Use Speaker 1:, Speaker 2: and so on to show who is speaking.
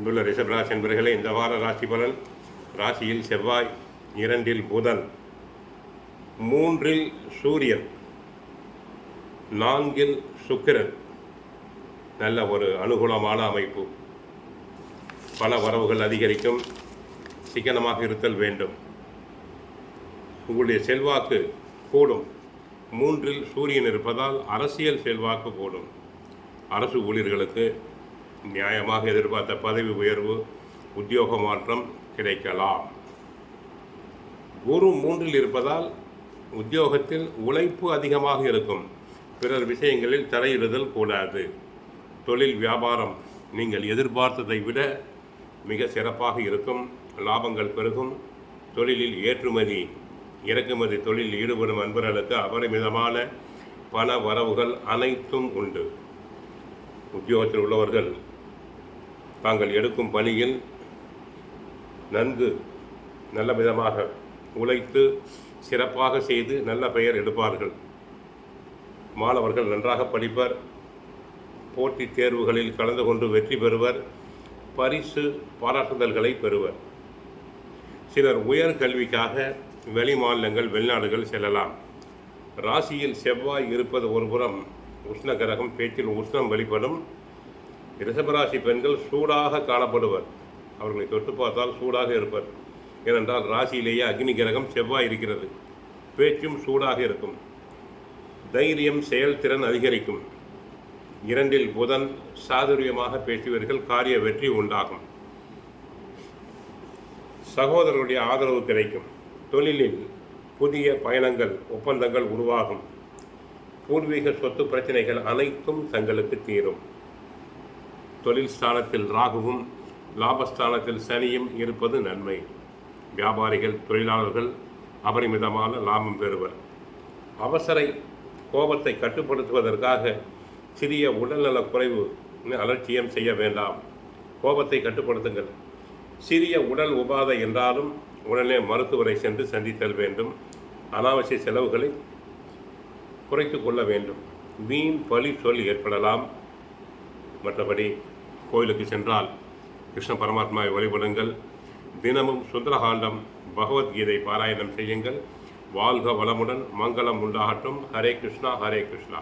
Speaker 1: அன்புள்ள ரிஷபராசி என்பர்களே, இந்த வார ராசி பலன். ராசியில் செவ்வாய், 2இல் புதன், 3இல் சூரியன், 4இல் சுக்கிரன். நல்ல ஒரு அனுகூலமான அமைப்பு. பல வரவுகள் அதிகரிக்கும். சிக்கனமாக இருத்தல் வேண்டும். உங்களுடைய செல்வாக்கு கூடும். 3இல் சூரியன் இருப்பதால் அரசியல் செல்வாக்கு கூடும். அரசு ஊழியர்களுக்கு நியாயமாக எதிர்பார்த்த பதவி உயர்வு, உத்தியோக மாற்றம் கிடைக்கலாம். குரு 3இல் இருப்பதால் உத்தியோகத்தில் உழைப்பு அதிகமாக இருக்கும். பிறர் விஷயங்களில் தலையிடுதல் கூடாது. தொழில் வியாபாரம் நீங்கள் எதிர்பார்த்ததை விட மிக சிறப்பாக இருக்கும். லாபங்கள் பெருகும். தொழிலில் ஏற்றுமதி இறக்குமதி தொழிலில் ஈடுபடும் அன்பர்களுக்கு அபரிமிதமான பண வரவுகள் அனைத்தும் உண்டு. உத்தியோகத்தில் உள்ளவர்கள் தாங்கள் எடுக்கும் பணியில் நன்கு நல்ல விதமாக உழைத்து சிறப்பாக செய்து நல்ல பெயர் எடுப்பார்கள். மாணவர்கள் நன்றாக படிப்பர். போட்டித் தேர்வுகளில் கலந்து கொண்டு வெற்றி பெறுவர். பரிசு பாராட்டுதல்களை பெறுவர். சிலர் உயர் கல்விக்காக வெளி மாநிலங்கள் வெளிநாடுகள் செல்லலாம். ராசியில் செவ்வாய் இருப்பது ஒருபுறம் உஷ்ண கிரகம், பேச்சில் உஷ்ணம் வெளிப்படும். ரிஷபராசி பெண்கள் சூடாக காணப்படுவர். அவர்களை தொட்டு பார்த்தால் சூடாக இருப்பர். ஏனென்றால் ராசியிலேயே அக்னி கிரகம் செவ்வாய் இருக்கிறது. பேச்சும் சூடாக இருக்கும். தைரியம், செயல்திறன் அதிகரிக்கும். 2இல் புதன், சாதுரியமாக பேசுவீர்கள். காரிய வெற்றி உண்டாகும். சகோதரருடைய ஆதரவு கிடைக்கும். தொழிலில் புதிய பயணங்கள், ஒப்பந்தங்கள் உருவாகும். பூர்வீக சொத்து பிரச்சனைகள் அனைத்தும் தங்களுக்கு தீரும். தொழில் ஸ்தானத்தில் ராகுவும் லாபஸ்தானத்தில் சனியும் இருப்பது நன்மை. வியாபாரிகள், தொழிலாளர்கள் அபரிமிதமான லாபம் பெறுவர். அவசர கோபத்தை கட்டுப்படுத்துவதற்காக சிறிய உடல்நலக் குறைவு அலட்சியம் செய்ய வேண்டாம். கோபத்தை கட்டுப்படுத்துங்கள். சிறிய உடல் உபாதை என்றாலும் உடனே மருத்துவரை சென்று சந்தித்தல் வேண்டும். அனாவசிய செலவுகளை குறைத்து கொள்ள வேண்டும். வீண் பழி சொல் ஏற்படலாம். மற்றபடி கோயிலுக்கு சென்றால் கிருஷ்ண பரமாத்மாவை வழிபடுங்கள். தினமும் சுந்தரகாண்டம், பகவத்கீதை பாராயணம் செய்யுங்கள். வாழ்க வளமுடன். மங்களம் உண்டாகட்டும். ஹரே கிருஷ்ணா, ஹரே கிருஷ்ணா.